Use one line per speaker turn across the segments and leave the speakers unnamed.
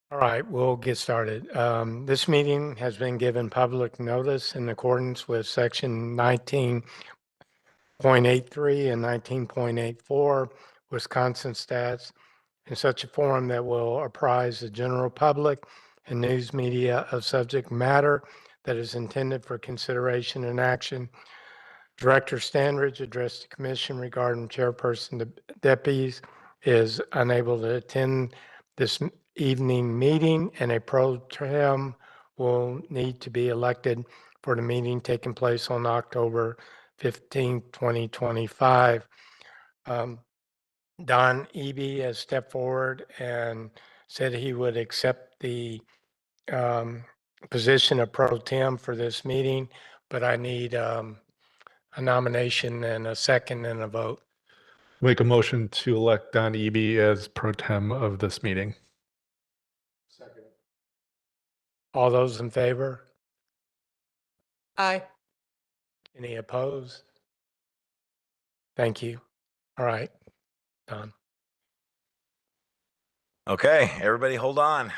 All right, we'll get started. This meeting has been given public notice in accordance with section 19.83 and 19.84 Wisconsin stats in such a form that will apprise the general public and news media of subject matter that is intended for consideration and action. Director Standridge addressed the commission regarding chairperson deputies is unable to attend this evening meeting, and a pro tem will need to be elected for the meeting taking place on October 15th, 2025. Don Eby has stepped forward and said he would accept the position of pro tem for this meeting, but I need a nomination and a second and a vote.
Make a motion to elect Don Eby as pro tem of this meeting.
Second. All those in favor?
Aye.
Any opposed? Thank you. All right, Don.
Okay, everybody hold on.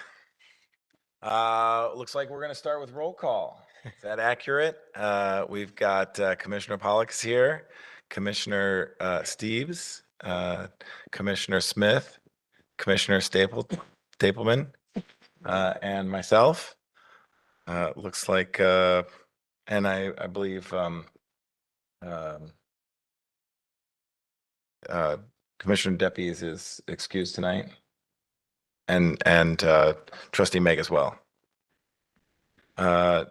Looks like we're going to start with roll call. Is that accurate? We've got Commissioner Pollux here, Commissioner Steves, Commissioner Smith, Commissioner Stapleman, and myself. Looks like, and I believe Commissioner Deputies is excused tonight. And Trustee Meg as well.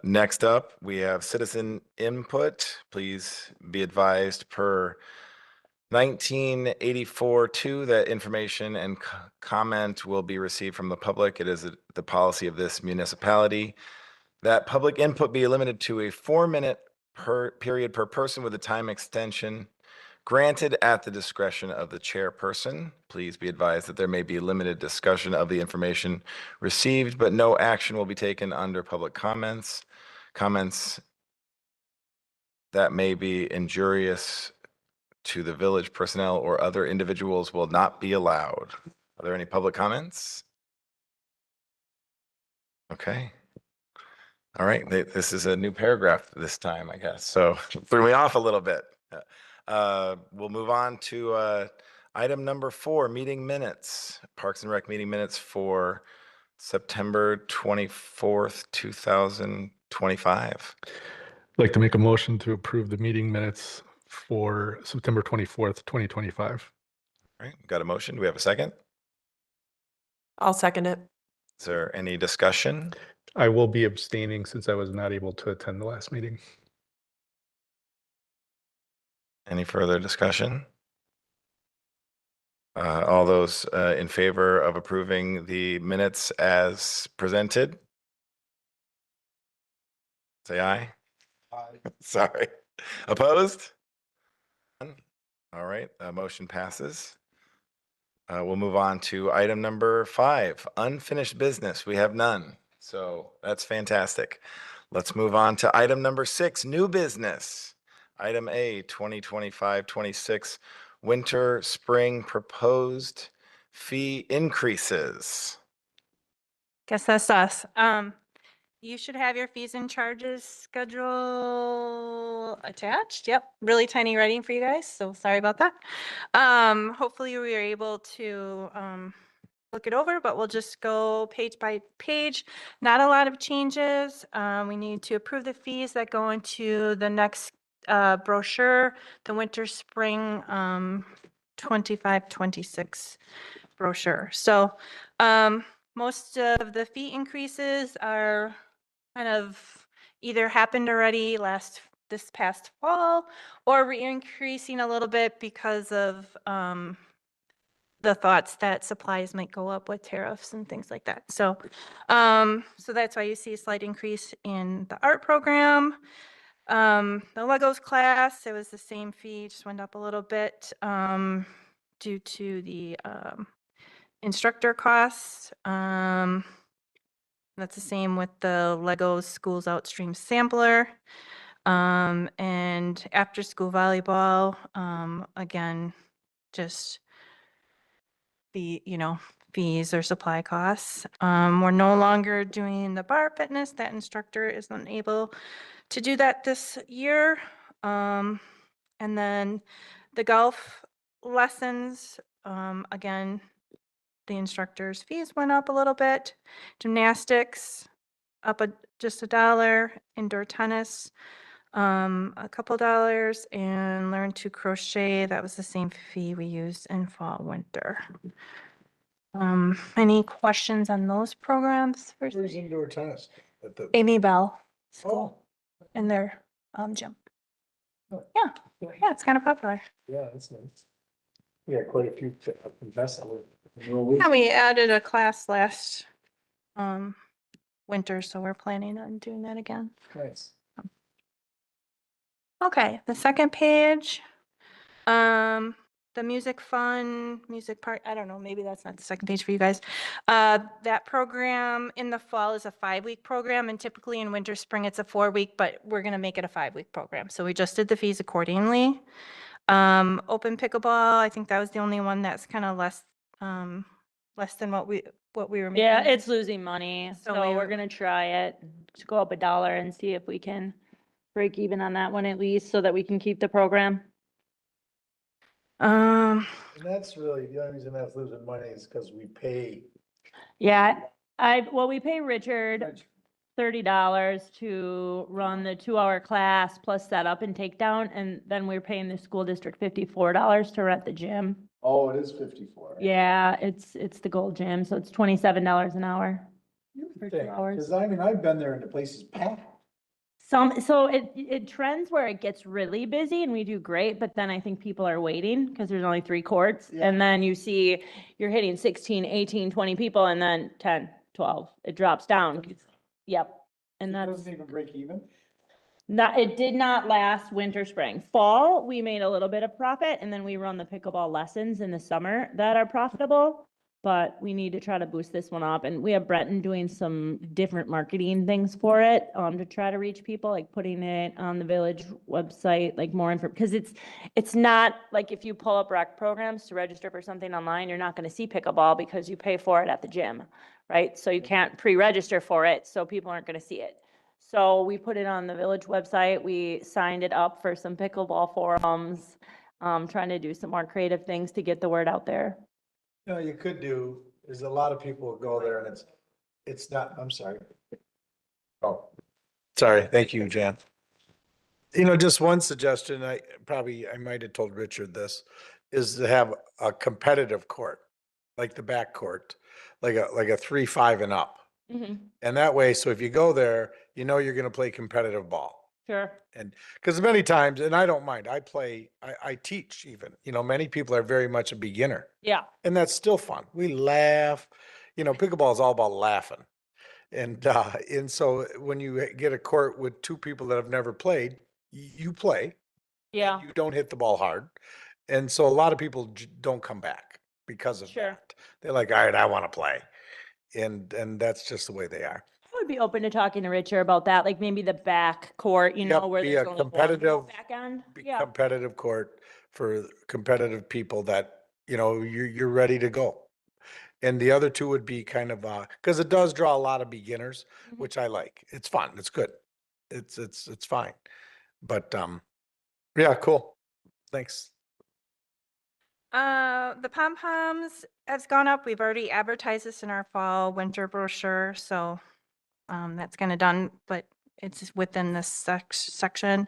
Next up, we have citizen input. Please be advised per 1984-2 that information and comment will be received from the public. It is the policy of this municipality that public input be limited to a 4-minute period per person with a time extension granted at the discretion of the chairperson. Please be advised that there may be limited discussion of the information received, but no action will be taken under public comments. Comments that may be injurious to the village personnel or other individuals will not be allowed. Are there any public comments? Okay. All right. This is a new paragraph this time, I guess. So threw me off a little bit. We'll move on to item number 4, meeting minutes, Parks and Rec meeting minutes for September 24th, 2025.
I'd like to make a motion to approve the meeting minutes for September 24th, 2025.
All right, got a motion. Do we have a second?
I'll second it.
Is there any discussion?
I will be abstaining since I was not able to attend the last meeting.
Any further discussion? All those in favor of approving the minutes as presented? Say aye. Aye. Sorry. Opposed? All right, motion passes. We'll move on to item number 5, unfinished business. We have none, so that's fantastic. Let's move on to item number 6, new business. Item A, 2025-26 winter spring proposed fee increases.
Guess that's us. You should have your fees and charges schedule attached. Yep, really tiny writing for you guys, so sorry about that. Hopefully we are able to look it over, but we'll just go page by page. Not a lot of changes. We need to approve the fees that go into the next brochure, the winter spring 25-26 brochure. So most of the fee increases are kind of either happened already this past fall, or we're increasing a little bit because of the thoughts that supplies might go up with tariffs and things like that. So so that's why you see a slight increase in the art program. The Legos class, it was the same fee, just went up a little bit due to the instructor costs. That's the same with the Legos Schools Outstream Sampler. And after school volleyball, again, just the, fees or supply costs. We're no longer doing the bar fitness. That instructor is unable to do that this year. And then the golf lessons, again, the instructor's fees went up a little bit. Gymnastics up just $1. Indoor tennis, a couple dollars, and learn to crochet. That was the same fee we used in fall, winter. Any questions on those programs?
Where's indoor tennis? At the,
Amy Bell
oh,
School in their gym.
Oh.
Yeah, yeah, it's kind of popular.
yeah, that's nice. Yeah, quite a few investment.
Yeah, we added a class last winter, so we're planning on doing that again.
Nice.
Okay, the second page, the music fund, music part, I don't know, maybe that's not the second page for you guys. That program in the fall is a 5-week program, and typically in winter, spring, it's a 4-week, but we're gonna make it a 5-week program. So we just did the fees accordingly. Open pickleball, I think that was the only one that's kind of less than what we were making.
Yeah, it's losing money,
So
so
we-
we're gonna try it, to go up $1 and see if we can break even on that one at least, so that we can keep the program.
Um,
And that's really, the only reason that's losing money is because we pay.
Yeah, well, we pay Richard $30 to run the 2-hour class plus setup and takedown, and then we're paying the school district $54 to rent the gym.
Oh, it is 54.
Yeah, it's the Gold Gym, so it's $27 an hour. for 2 hours.
Because I mean, I've been there and the place is packed.
So it trends where it gets really busy and we do great, but then I think people are waiting because there's only 3 courts.
Yeah.
And then you see, you're hitting 16, 18, 20 people and then 10, 12, it drops down. Yep. And
It
that's
doesn't even break even.
it did not last winter, spring. Fall, we made a little bit of profit and then we run the pickleball lessons in the summer that are profitable. But we need to try to boost this one up, and we have Breton doing some different marketing things for it, to try to reach people, like putting it on the village website, like more info, because it's not like if you pull up rec programs to register for something online, you're not gonna see pickleball because you pay for it at the gym, right? So you can't pre-register for it, so people aren't gonna see it. So we put it on the village website, we signed it up for some pickleball forums, trying to do some more creative things to get the word out there.
You know, you could do, there's a lot of people who go there and it's not, I'm sorry. Oh, sorry. Thank you, Jan. You know, just one suggestion, I might have told Richard this, is to have a competitive court, like the back court, like a 3, 5 and up. And that way, so if you go there, you know you're gonna play competitive ball.
Sure.
And because many times, and I don't mind, I teach even, you know, many people are very much a beginner.
Yeah.
And that's still fun. We laugh, you know, pickleball is all about laughing. And so when you get a court with 2 people that have never played, you play,
Yeah.
you don't hit the ball hard. And so a lot of people don't come back because of
Sure.
that. They're like, all right, I want to play. And that's just the way they are.
I would be open to talking to Richard about that, like maybe the back court, you know,
Yep,
where
be
there's
a
only one
competitive-
back end.
Be
Yeah.
competitive court for competitive people that, you know, you're ready to go. And the other 2 would be kind of, because it does draw a lot of beginners,
Mhm.
which I like. It's fun. It's good. It's fine. But, yeah, cool. Thanks.
the pom-poms has gone up. We've already advertised this in our fall winter brochure, so that's kind of done, but it's within this section.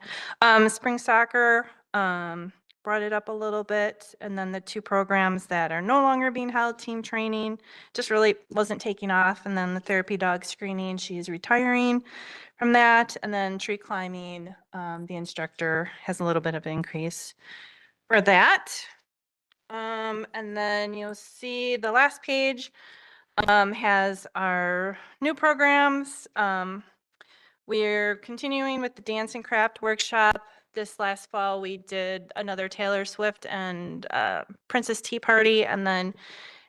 Spring soccer, brought it up a little bit, and then the 2 programs that are no longer being held, team training, just really wasn't taking off, and then the therapy dog screening, she's retiring from that, and then tree climbing, the instructor has a little bit of increase for that. And then you'll see the last page has our new programs. We're continuing with the dance and craft workshop. This last fall, we did another Taylor Swift and Princess Tea Party. And then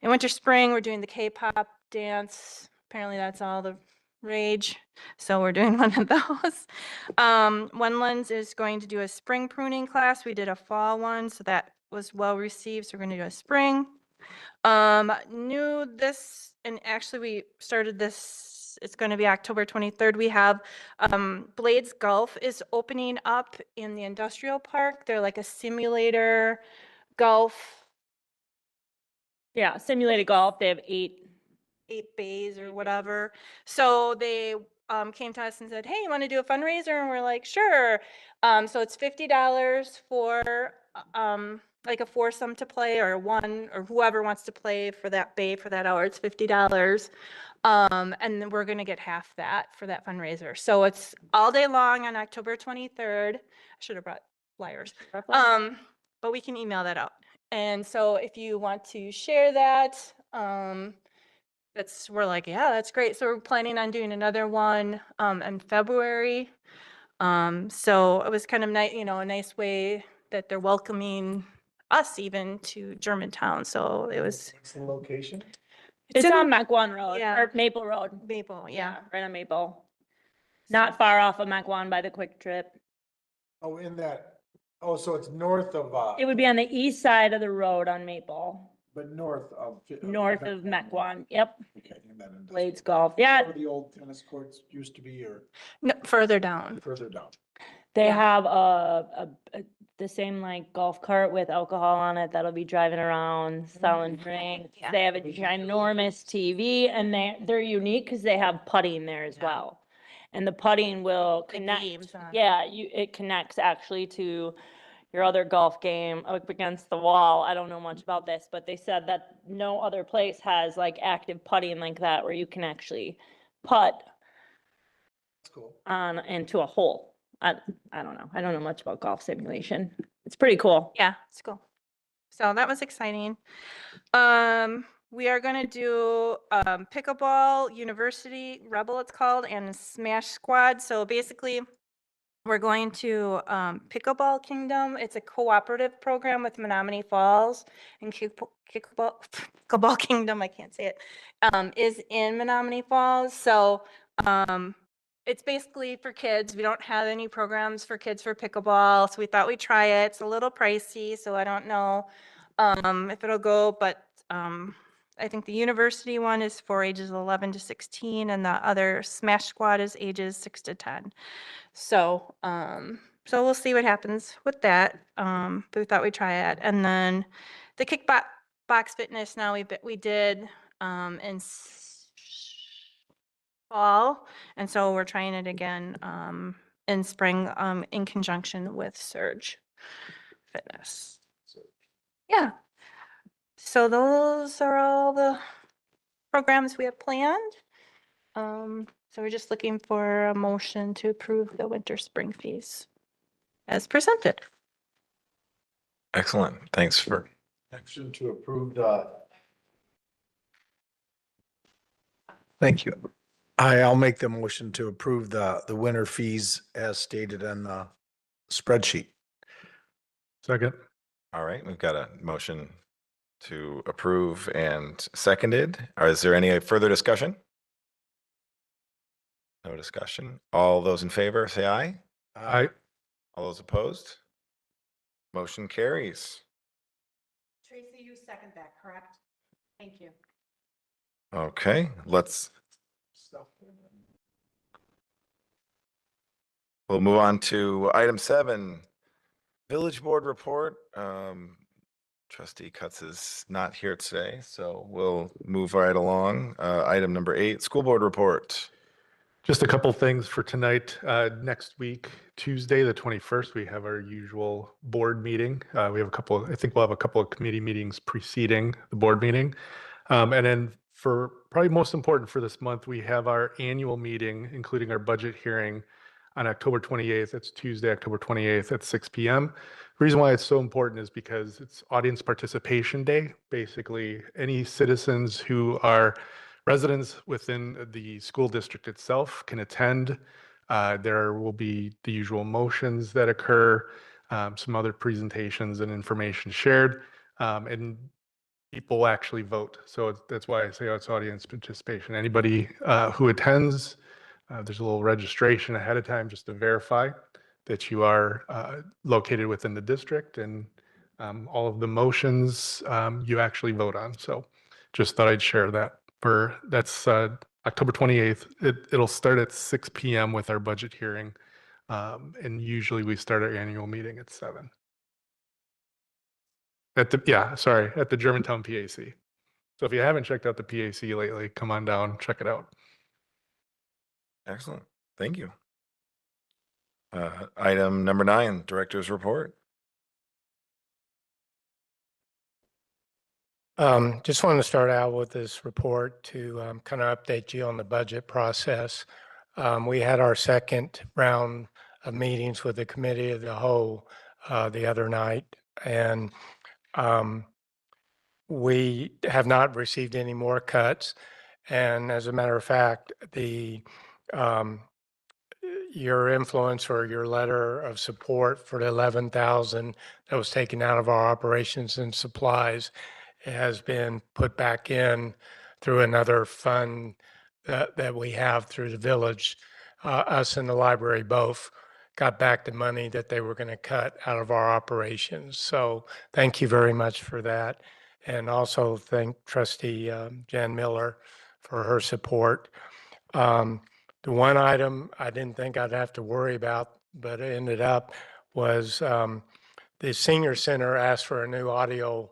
in winter, spring, we're doing the K-pop dance. Apparently that's all the rage. So we're doing one of those. Wendlands is going to do a spring pruning class. We did a fall one, so that was well received. So we're going to do a spring. New this, and actually we started this, it's going to be October 23rd. We have Blades Golf is opening up in the industrial park. They're like a simulator golf,
Yeah, simulated golf. They have
8 bays or whatever. So they came to us and said, hey, you want to do a fundraiser? And we're like, sure. So it's $50 for like a foursome to play, or one, or whoever wants to play for that bay for that hour. It's $50. And then we're going to get half that for that fundraiser. So it's all day long on October 23rd. I should have brought flyers. But we can email that out. And so if you want to share that, we're like, yeah, that's great. So we're planning on doing another one in February. So it was kind of nice, you know, a nice way that they're welcoming us even to Germantown. So it was.
What's the location?
It's
in
on Mequon Road,
yeah.
or Maple Road.
Maple, yeah.
Right on Maple. Not far off of Mequon by the Quick Trip.
Oh, in that, oh, so it's north of,
It would be on the east side of the road on Maple,
but north of.
north of Mequon. Yep,
Okay, in that industrial-
Blades Golf. Yeah,
Where the old tennis courts used to be, or
No, further down.
further down?
they
Yeah.
have the same like golf cart with alcohol on it that'll be driving around selling drinks.
Yeah.
They have a ginormous TV, and they're unique because they have putting there as
Yeah.
well. And the putting will
The
connect.
games on it.
Yeah, it connects actually to your other golf game up against the wall. I don't know much about this, but they said that no other place has like active putting like that where you can actually putt
That's cool.
on into a hole. I don't know. I don't know much about golf simulation. It's pretty cool.
Yeah, it's cool. So that was exciting. We are going to do pickleball university rebel, it's called, and smash squad. So basically we're going to Pickleball Kingdom. It's a cooperative program with Menominee Falls, and Pickleball Kingdom, I can't say it, is in Menominee Falls. So it's basically for kids. We don't have any programs for kids for pickleball, so we thought we'd try it. It's a little pricey, so I don't know if it'll go, but I think the university one is for ages 11 to 16, and the other Smash Squad is ages 6 to 10. So, so we'll see what happens with that. But we thought we'd try it. And then the kickbox fitness now we did in fall, and so we're trying it again in spring in conjunction with Surge Fitness. Yeah. So those are all the programs we have planned. So we're just looking for a motion to approve the winter spring fees as presented.
Excellent. Thanks for,
Action to approve the. Thank you. I'll make the motion to approve the winter fees as stated on the spreadsheet.
Second.
all right, we've got a motion to approve and seconded. Is there any further discussion? No discussion. All those in favor, say aye.
I,
All those opposed? Motion carries.
Tracy, you second that, correct? Thank you.
Okay, we'll move on to item 7, Village Board Report. Trustee Cutts is not here today, so we'll move right along. Item number 8, School Board Report.
just a couple things for tonight. Next week, Tuesday, the 21st, we have our usual board meeting. We have I think we'll have a couple of committee meetings preceding the board meeting. And then for probably most important for this month, we have our annual meeting, including our budget hearing on October 28th. It's Tuesday, October 28th at 6 p.m. The reason why it's so important is because it's audience participation day. Basically, any citizens who are residents within the school district itself can attend. There will be the usual motions that occur, some other presentations and information shared, and people actually vote. So that's why I say it's audience participation. Anybody who attends, there's a little registration ahead of time just to verify that you are located within the district, and All of the motions you actually vote on. So just thought I'd share that that's October 28th. It'll start at 6 p.m. with our budget hearing. And usually we start our annual meeting at 7. At the Germantown PAC. So if you haven't checked out the PAC lately, come on down, check it out.
Excellent. Thank you. Item number 9, Director's Report.
Just wanted to start out with this report to kind of update you on the budget process. We had our second round of meetings with the Committee of the Whole the other night, and we have not received any more cuts. And as a matter of fact, your influence or your letter of support for the 11,000 that was taken out of our operations and supplies has been put back in through another fund that we have through the village. Us and the library both got back the money that they were going to cut out of our operations. So thank you very much for that. And also thank Trustee Jan Miller for her support. The one item I didn't think I'd have to worry about, but it ended up was the senior center asked for a new audio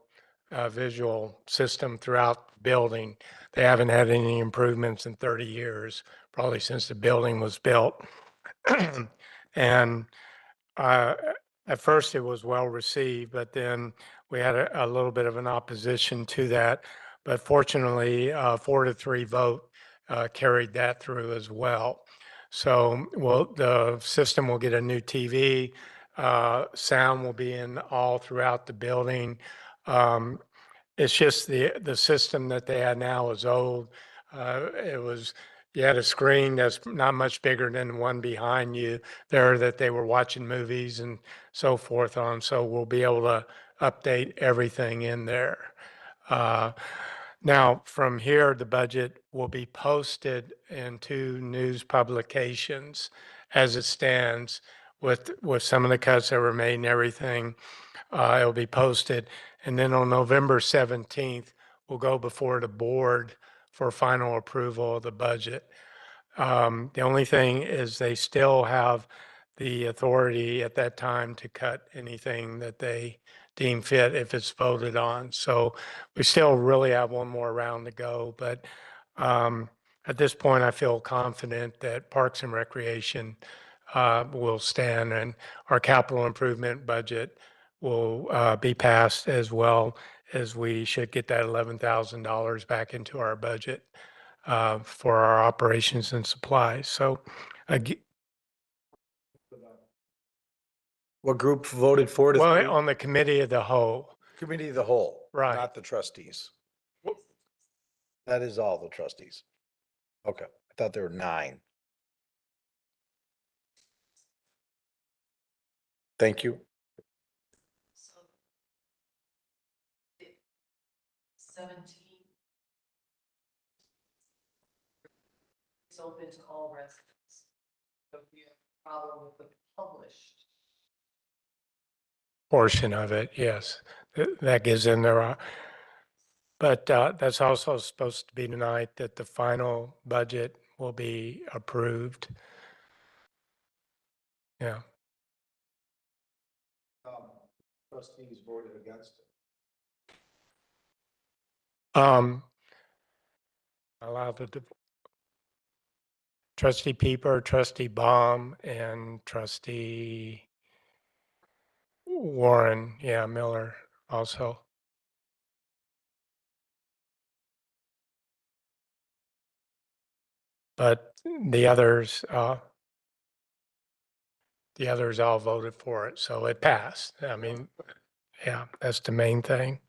visual system throughout the building. They haven't had any improvements in 30 years, probably since the building was built. And at first it was well received, but then we had a little bit of an opposition to that. But fortunately, 4-3 vote carried that through as well. So the system will get a new TV. Sound will be in all throughout the building. It's just the system that they had now is old. You had a screen that's not much bigger than the one behind you there that they were watching movies and so forth on. So we'll be able to update everything in there. Now, from here, the budget will be posted in 2 news publications as it stands with some of the cuts that were made and everything. It'll be posted. And then on November 17th, we'll go before the board for final approval of the budget. The only thing is they still have the authority at that time to cut anything that they deem fit if it's voted on. So we still really have one more round to go, but at this point, I feel confident that Parks and Recreation will stand and our capital improvement budget will be passed as well, as we should get that $11,000 back into our budget for our operations and supplies. So
What group voted 4-3?
well, on the Committee of the Whole,
Committee of the Whole.
Right.
Not the trustees. That is all the trustees. Okay, I thought there were 9. Thank you.
17. It's open to all residents. So we have a problem with the published.
portion of it, yes, that gives in there. But that's also supposed to be tonight that the final budget will be approved. Yeah.
Trustees voted against it.
Allow the Trustee Pieper, Trustee Baum, and Trustee Warren, yeah, Miller also. But the others all voted for it, so it passed. I mean, yeah, that's the main thing.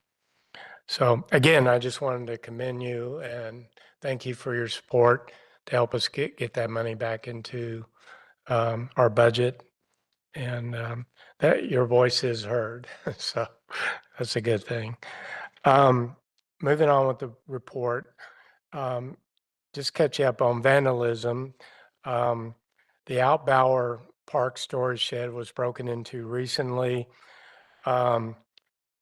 So again, I just wanted to commend you and thank you for your support to help us get that money back into our budget. And that your voice is heard, so that's a good thing. Moving on with the report, just catch you up on vandalism. The Altbauer Park storage shed was broken into recently.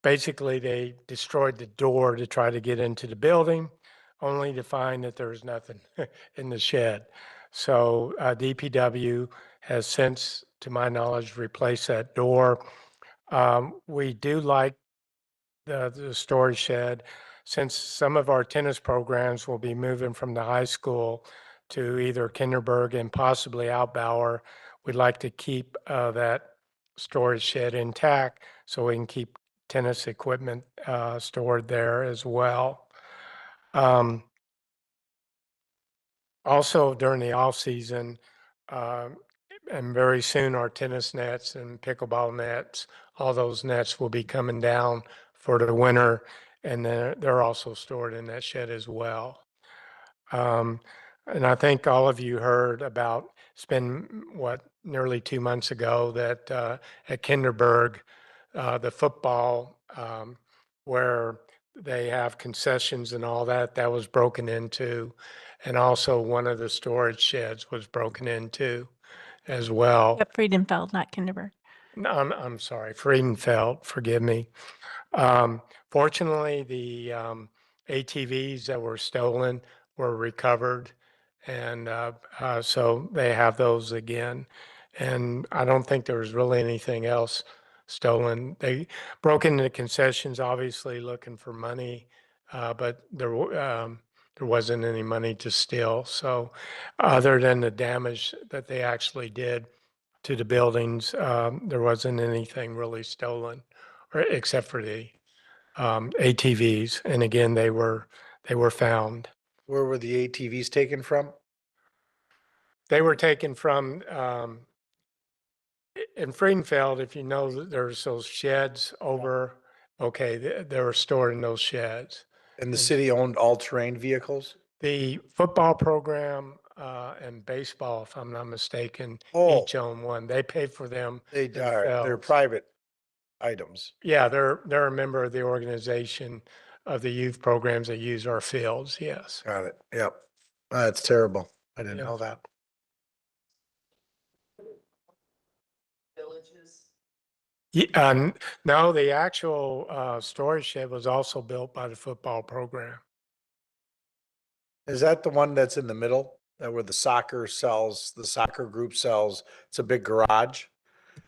basically they destroyed the door to try to get into the building, only to find that there was nothing in the shed. So DPW has since, to my knowledge, replaced that door. We do like the storage shed, since some of our tennis programs will be moving from the high school to either Kinderberg and possibly Altbauer. We'd like to keep that storage shed intact so we can keep tennis equipment stored there as well. Also during the off season, uh, and very soon our tennis nets and pickleball nets, all those nets will be coming down for the winter, and they're also stored in that shed as well. And I think all of you heard about, it's been what, nearly 2 months ago that at Kinderberg, the football, where they have concessions and all that, that was broken into. And also one of the storage sheds was broken into as well.
Yep, Friedenfeld, not Kinderberg.
No, I'm sorry, Friedenfeld, forgive me. Fortunately, the ATVs that were stolen were recovered, and so they have those again. And I don't think there was really anything else stolen. They broke into the concessions, obviously looking for money, but there wasn't any money to steal. So other than the damage that they actually did to the buildings, there wasn't anything really stolen, or except for the ATVs. And again, they were found.
Where were the ATVs taken from?
They were taken from in Friedenfeld. If you know, there's those sheds over. Okay, they were stored in those sheds.
And the city owned all-terrain vehicles?
The football program and baseball, if I'm not mistaken,
Oh.
each own one. They paid for them.
They're
themselves.
private items.
Yeah, they're a member of the organization of the youth programs that use our fields. Yes.
Got it. Yep. That's terrible. I didn't
Yeah.
know that.
Villages.
Yeah, no, the actual storage shed was also built by the football program.
Is that the one that's in the middle? That where the soccer group sells? It's a big garage.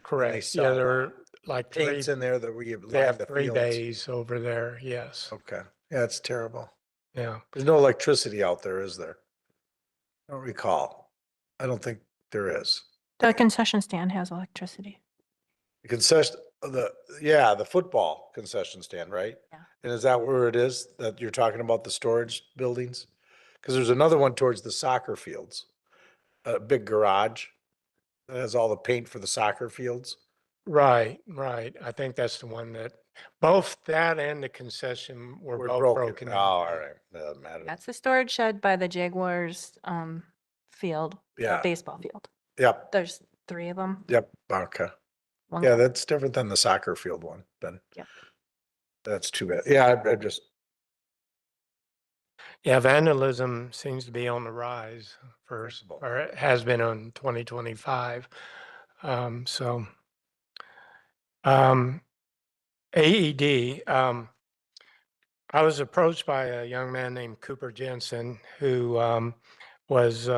Correct. Yeah,
sell,
there are like three.
Paints in there that we
They
line
have
the
3
fields.
bays over there. Yes.
Okay. Yeah, it's terrible.
Yeah.
There's no electricity out there, is there? I don't recall. I don't think there is.
The concession stand has electricity.
The the football concession stand, right?
Yeah.
And is that where it is that you're talking about, the storage buildings? Because there's another one towards the soccer fields, a big garage that has all the paint for the soccer fields.
Right. I think that's the one that both that and the concession were
We're
both broken.
Oh,
into.
all right. Doesn't matter.
That's the storage shed by the Jaguars field,
Yeah.
baseball field.
Yep.
There's 3 of them.
Yep. Okay.
One
Yeah, that's different than the soccer field one then.
Yep.
That's too bad. Yeah, I just,
Yeah, vandalism seems to be on the rise first,
Visible.
or it has been on 2025. So, AED, I was approached by a young man named Cooper Jensen who was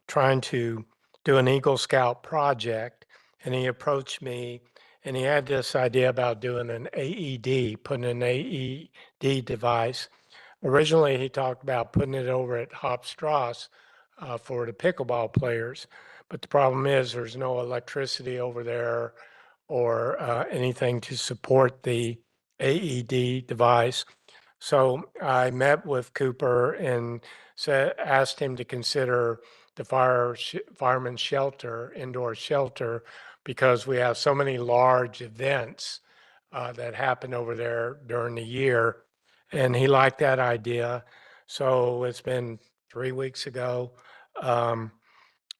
trying to do an Eagle Scout project, and he approached me and he had this idea about doing an AED, putting an AED device. Originally, he talked about putting it over at Hop Strauss for the pickleball players, but the problem is there's no electricity over there or anything to support the AED device. So I met with Cooper and asked him to consider the fireman's shelter, indoor shelter, because we have so many large events that happen over there during the year. And he liked that idea. So it's been 3 weeks ago.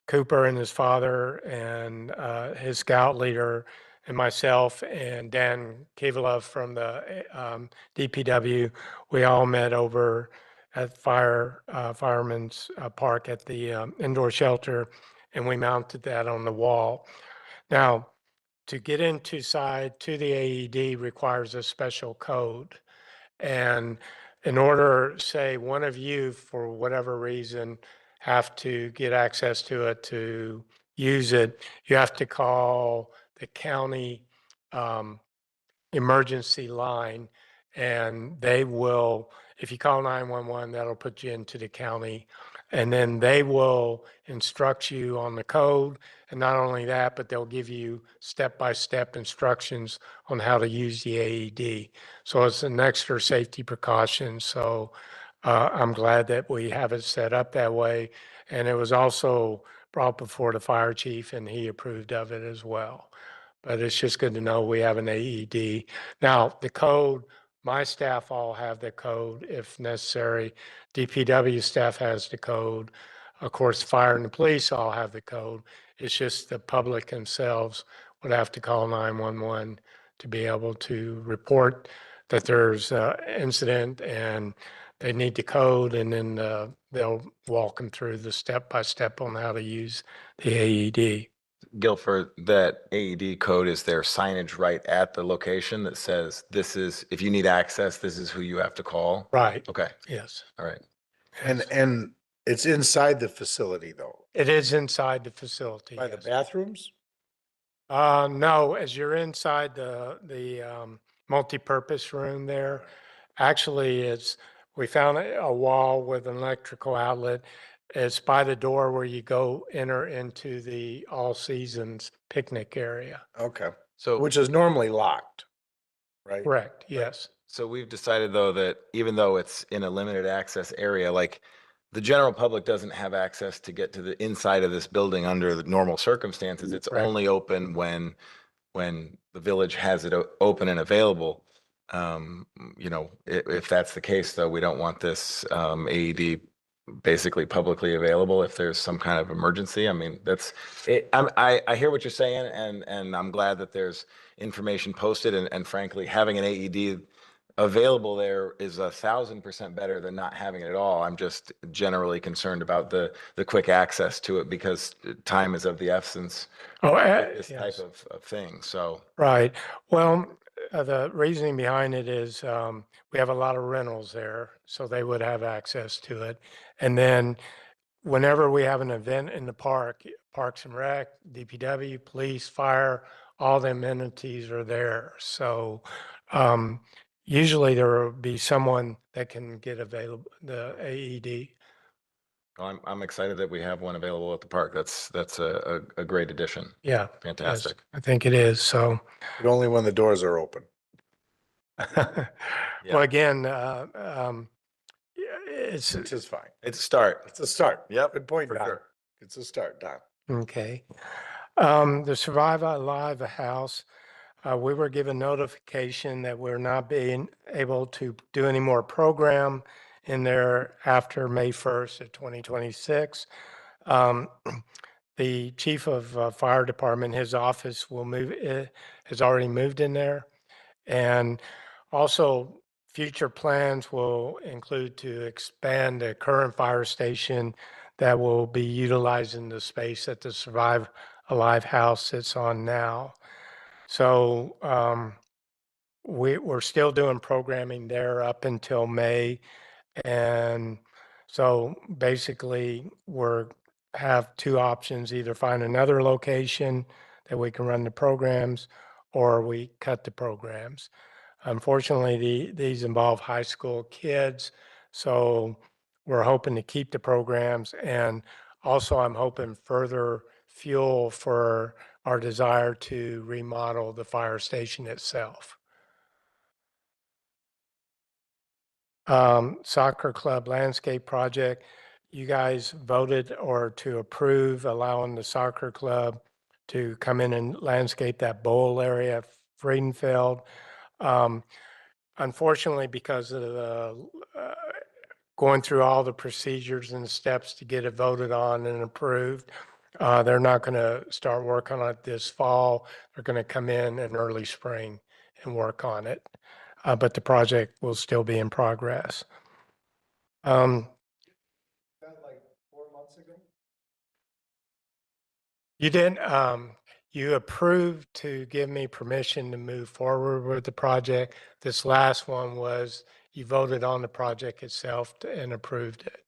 Cooper and his father and his scout leader and myself and Dan Kivalov from the DPW, we all met over at Fireman's Park at the indoor shelter, and we mounted that on the wall. Now, to get into side to the AED requires a special code. And in order, say, one of you, for whatever reason, have to get access to it to use it, you have to call the county emergency line, and they will, if you call 911, that'll put you into the county, and then they will instruct you on the code. And not only that, but they'll give you step-by-step instructions on how to use the AED. So it's an extra safety precaution. So I'm glad that we have it set up that way. And it was also brought before the fire chief, and he approved of it as well. But it's just good to know we have an AED. Now, the code, my staff all have the code if necessary. DPW staff has the code. Of course, fire and the police all have the code. It's just the public themselves would have to call 911 to be able to report that there's an incident and they need the code, and then they'll walk them through the step-by-step on how to use the AED.
Guilford, that AED code, is there signage right at the location that says this is, if you need access, this is who you have to call?
Right,
Okay,
yes.
all right.
Yes.
And it's inside the facility though,
It is inside the facility.
by the
yes.
bathrooms?
No, as you're inside the multipurpose room there, actually we found a wall with an electrical outlet. It's by the door where you enter into the all seasons picnic area.
Okay,
So,
which is normally locked, right?
Correct, yes.
so we've decided though that even though it's in a limited access area, like the general public doesn't have access to get to the inside of this building under the normal circumstances. It's
Correct.
only open when the village has it open and available. You know, if that's the case, though, we don't want this AED basically publicly available if there's some kind of emergency. I mean, that's it. I hear what you're saying, and I'm glad that there's information posted, and frankly, having an AED available there is 1,000% better than not having it at all. I'm just generally concerned about the quick access to it because time is of the essence
Oh,
with this
yes.
type of thing. So,
Right. Well, the reasoning behind it is we have a lot of rentals there, so they would have access to it. And then whenever we have an event in the park, Parks and Rec, DPW, police, fire, all the amenities are there. So usually there will be someone that can get available, the AED.
I'm excited that we have one available at the park. That's a great addition.
Yeah. yes,
Fantastic.
I think it is. So.
But only when the doors are open.
Well, again, yeah, it's
Which is fine.
It's a start.
It's a start.
Yep,
Good point,
for
Don.
sure.
It's a start, Don.
okay. The Survive Alive House, we were given notification that we're not being able to do any more program in there after May 1st of 2026. The chief of fire department, his office will move, has already moved in there. And also, future plans will include to expand the current fire station that will be utilizing the space that the Survive Alive House sits on now. So we're still doing programming there up until May. And so basically, have two options, either find another location that we can run the programs, or we cut the programs. Unfortunately, these involve high school kids, so we're hoping to keep the programs, and also I'm hoping further fuel for our desire to remodel the fire station itself. Soccer club landscape project, you guys voted or to approve allowing the soccer club to come in and landscape that bowl area, Friedenfeld. Unfortunately, because of the going through all the procedures and steps to get it voted on and approved, they're not going to start work on it this fall. They're going to come in early spring and work on it. But the project will still be in progress.
Like 4 months ago?
You didn't, you approved to give me permission to move forward with the project. This last one was you voted on the project itself and approved it.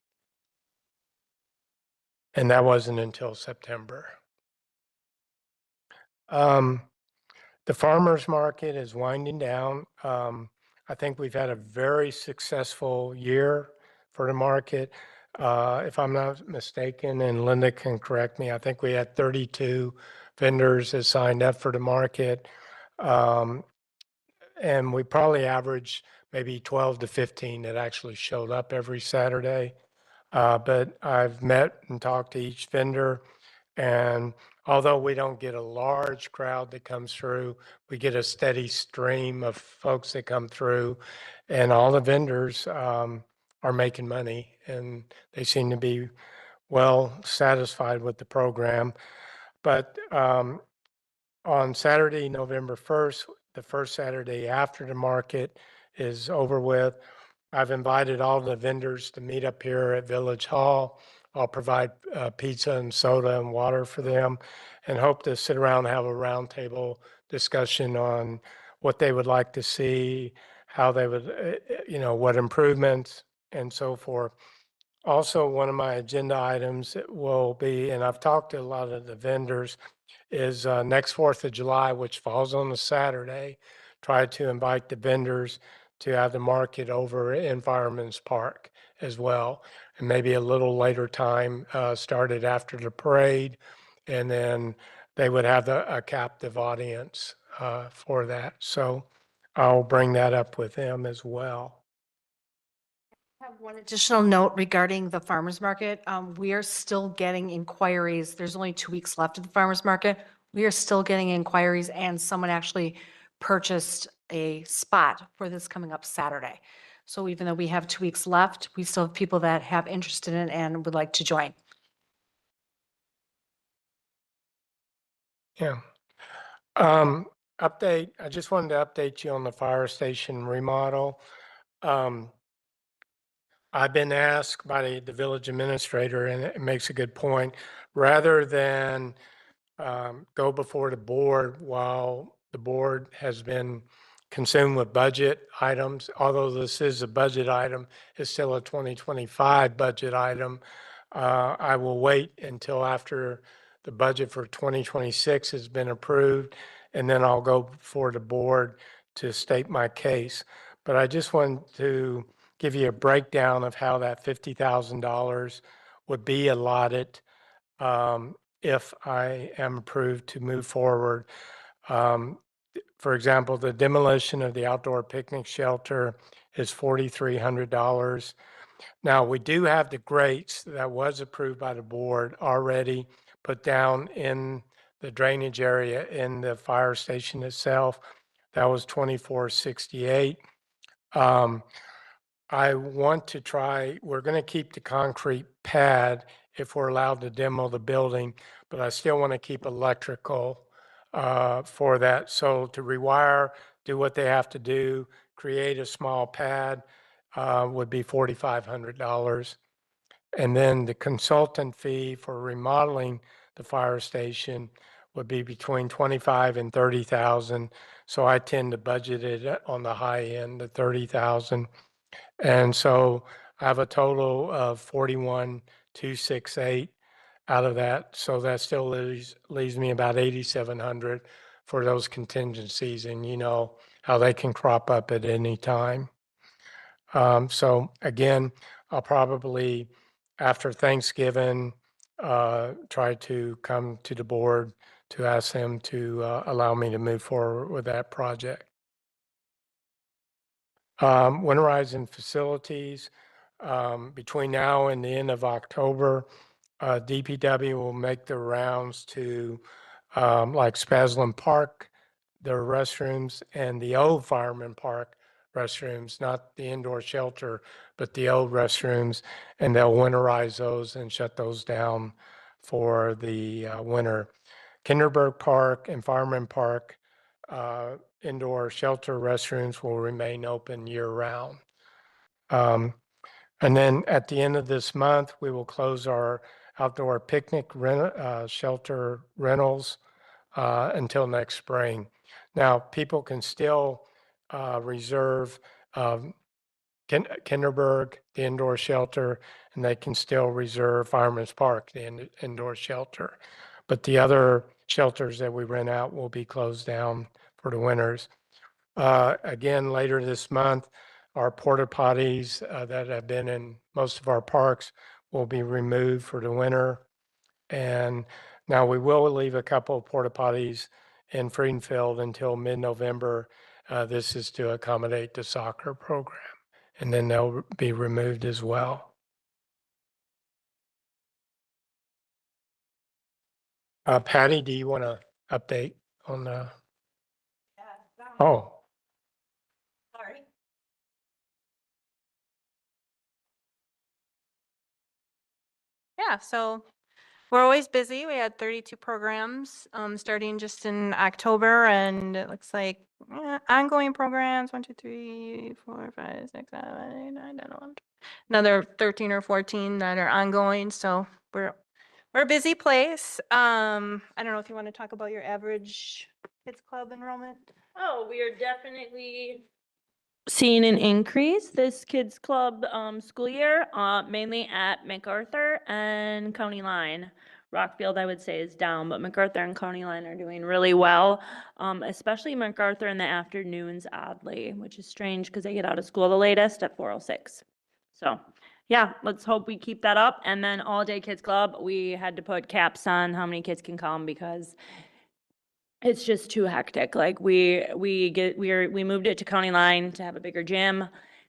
And that wasn't until September. The farmer's market is winding down. I think we've had a very successful year for the market. If I'm not mistaken, and Linda can correct me, I think we had 32 vendors that signed up for the market. And we probably average maybe 12 to 15 that actually showed up every Saturday. But I've met and talked to each vendor, and although we don't get a large crowd that comes through, we get a steady stream of folks that come through, and all the vendors are making money, and they seem to be well satisfied with the program. But on Saturday, November 1st, the first Saturday after the market is over with, I've invited all the vendors to meet up here at Village Hall. I'll provide pizza and soda and water for them, and hope to sit around and have a roundtable discussion on what they would like to see, how they would, what improvements and so forth. Also, one of my agenda items will be, and I've talked to a lot of the vendors, is next 4th of July, which falls on a Saturday, try to invite the vendors to have the market over in Fireman's Park as well. And maybe a little later time, started after the parade, and then they would have a captive audience for that. So I'll bring that up with them as well.
I have one additional note regarding the farmer's market. We are still getting inquiries. There's only 2 weeks left of the farmer's market. We are still getting inquiries, and someone actually purchased a spot for this coming up Saturday. So even though we have 2 weeks left, we still have people that have interest in it and would like to join.
Yeah. Update, I just wanted to update you on the fire station remodel. I've been asked by the village administrator, and it makes a good point, rather than go before the board while the board has been consumed with budget items, although this is a budget item, it's still a 2025 budget item. I will wait until after the budget for 2026 has been approved, and then I'll go before the board to state my case. But I just want to give you a breakdown of how that $50,000 would be allotted if I am approved to move forward. For example, the demolition of the outdoor picnic shelter is $4,300. Now, we do have the grates that was approved by the board already put down in the drainage area in the fire station itself. That was $2,468. I want to try, we're going to keep the concrete pad if we're allowed to demo the building, but I still want to keep electrical for that. So to rewire, do what they have to do, create a small pad would be $4,500. And then the consultant fee for remodeling the fire station would be between 25 and 30,000. So I tend to budget it on the high end, the 30,000. And so I have a total of 41,268 out of that. So that still leaves me about 8,700 for those contingencies, and you know how they can crop up at any time. So again, I'll probably after Thanksgiving try to come to the board to ask them to allow me to move forward with that project. Winterizing facilities, between now and the end of October, DPW will make the rounds to like Spaslin Park, their restrooms, and the old Fireman Park restrooms, not the indoor shelter, but the old restrooms, and they'll winterize those and shut those down for the winter. Kinderberg Park and Fireman Park indoor shelter restrooms will remain open year-round. And then at the end of this month, we will close our outdoor picnic shelter rentals until next spring. Now, people can still reserve Kinderberg, the indoor shelter, and they can still reserve Fireman's Park, the indoor shelter. But the other shelters that we rent out will be closed down for the winters. Again, later this month, our porta potties that have been in most of our parks will be removed for the winter. And now we will leave a couple of porta potties in Friedenfeld until mid-November. This is to accommodate the soccer program, and then they'll be removed as well. Patty, do you want to update on the? Oh,
Sorry. Yeah, so we're always busy. We had 32 programs starting just in October, and it looks like ongoing programs 1, 2, 3, 4, 5, 6, 7, 8, 9, 10, 11. Another 13 or 14 that are ongoing. So we're a busy place. I don't know if you want to talk about your average kids club enrollment.
Oh, we are definitely seeing an increase this kids club school year, mainly at MacArthur and County Line. Rockfield, I would say, is down, but MacArthur and County Line are doing really well, especially MacArthur in the afternoons, oddly, which is strange because they get out of school the latest at 4:06. So, yeah, let's hope we keep that up. And then All Day Kids Club, we had to put caps on how many kids can come because it's just too hectic. Like we moved it to County Line to have a bigger gym,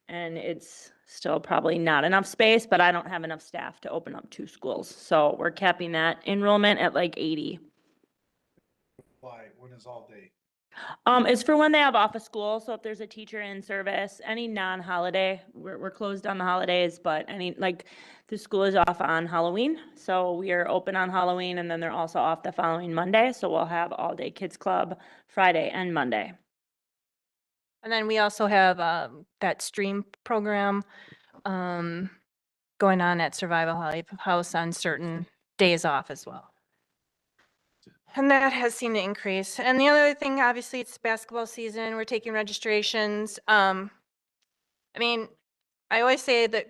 and it's still probably not enough space, but I don't have enough staff to open up 2 schools. So we're capping that enrollment at like 80.
Why, when is all day?
It's for when they have off of school. So if there's a teacher in service, any non-holiday, we're closed on the holidays, but any, like, the school is off on Halloween. So we are open on Halloween, and then they're also off the following Monday. So we'll have all day kids club Friday and Monday.
And then we also have that stream program going on at Survival House on certain days off as well. And that has seemed to increase. And the other thing, obviously, it's basketball season. We're taking registrations. I mean, I always say that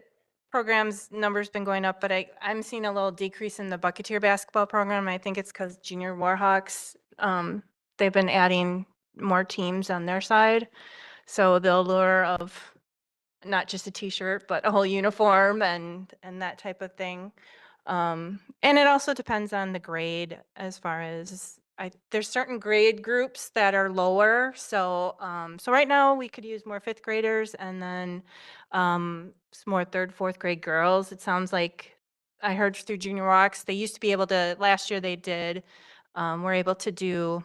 programs numbers been going up, but I'm seeing a little decrease in the Bucketeer basketball program. I think it's because Junior Warhawks, they've been adding more teams on their side. So the allure of not just a t-shirt, but a whole uniform and that type of thing. And it also depends on the grade as far as there's certain grade groups that are lower. So, so right now we could use more 5th graders and then some more 3rd, 4th grade girls. It sounds like I heard through Junior Rocks, they used to be able to, last year they did, were able to do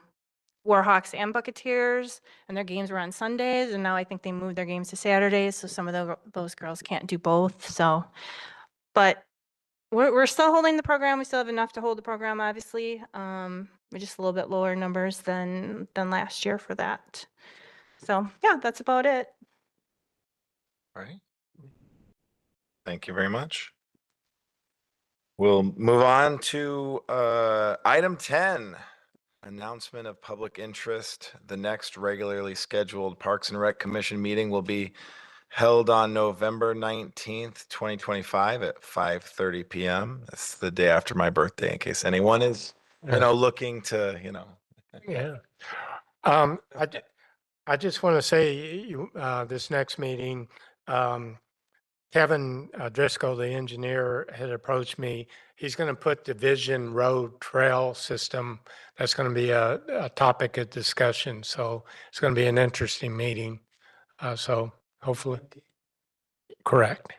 Warhawks and Bucketeers, and their games were on Sundays, and now I think they moved their games to Saturdays, so some of those girls can't do both, so. But we're still holding the program, we still have enough to hold the program, obviously. We're just a little bit lower numbers than last year for that. So, yeah, that's about it.
All right. Thank you very much. We'll move on to item 10. Announcement of public interest. The next regularly scheduled Parks and Rec Commission meeting will be held on November 19th, 2025 at 5:30 p.m. That's the day after my birthday, in case anyone is, looking to,
yeah. I just want to say this next meeting, Kevin Driscoll, the engineer, had approached me. He's going to put the Vision Road Trail system. That's going to be a topic of discussion. So it's going to be an interesting meeting. So hopefully, correct.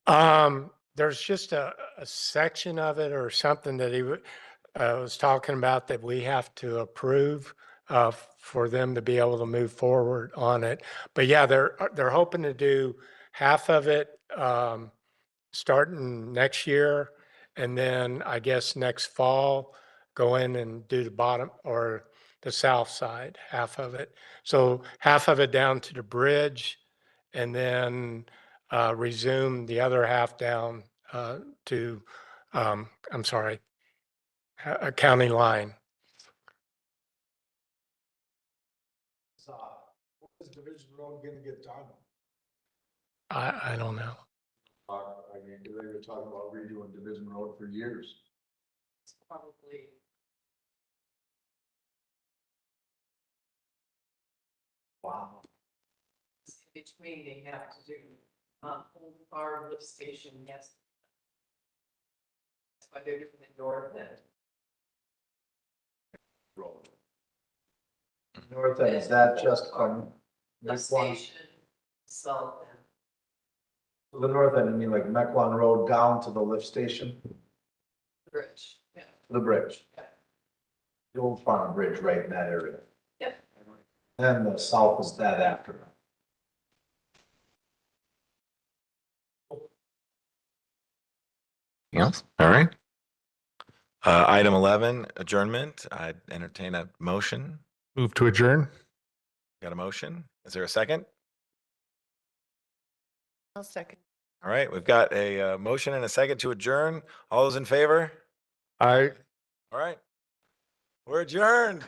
There's just a section of it or something that he was talking about that we have to approve for them to be able to move forward on it. But yeah, they're hoping to do half of it starting next year, and then I guess next fall go in and do the bottom or the south side, half of it. So half of it down to the bridge, and then resume the other half down to, I'm sorry, a county line.
When is Division Road gonna get done?
I don't know.
I mean, they were talking about redoing Division Road for years.
Probably.
Wow.
In between, they have to do, Old Farm lift station, yes. That's why they're doing the north end.
Road. North end, is that just from
Lift
Mequon?
station, south end.
The north end, I mean like Mequon Road down to the lift station,
Bridge, yeah.
the bridge.
Yeah.
The old farm bridge right in that area.
Yep.
Then the south is that after.
Yes, all right. Item 11, adjournment. I'd entertain a motion.
Move to adjourn.
Got a motion? Is there a second?
I'll second.
All right, we've got a motion and a second to adjourn. All those in favor?
Aye.
All right. We're adjourned.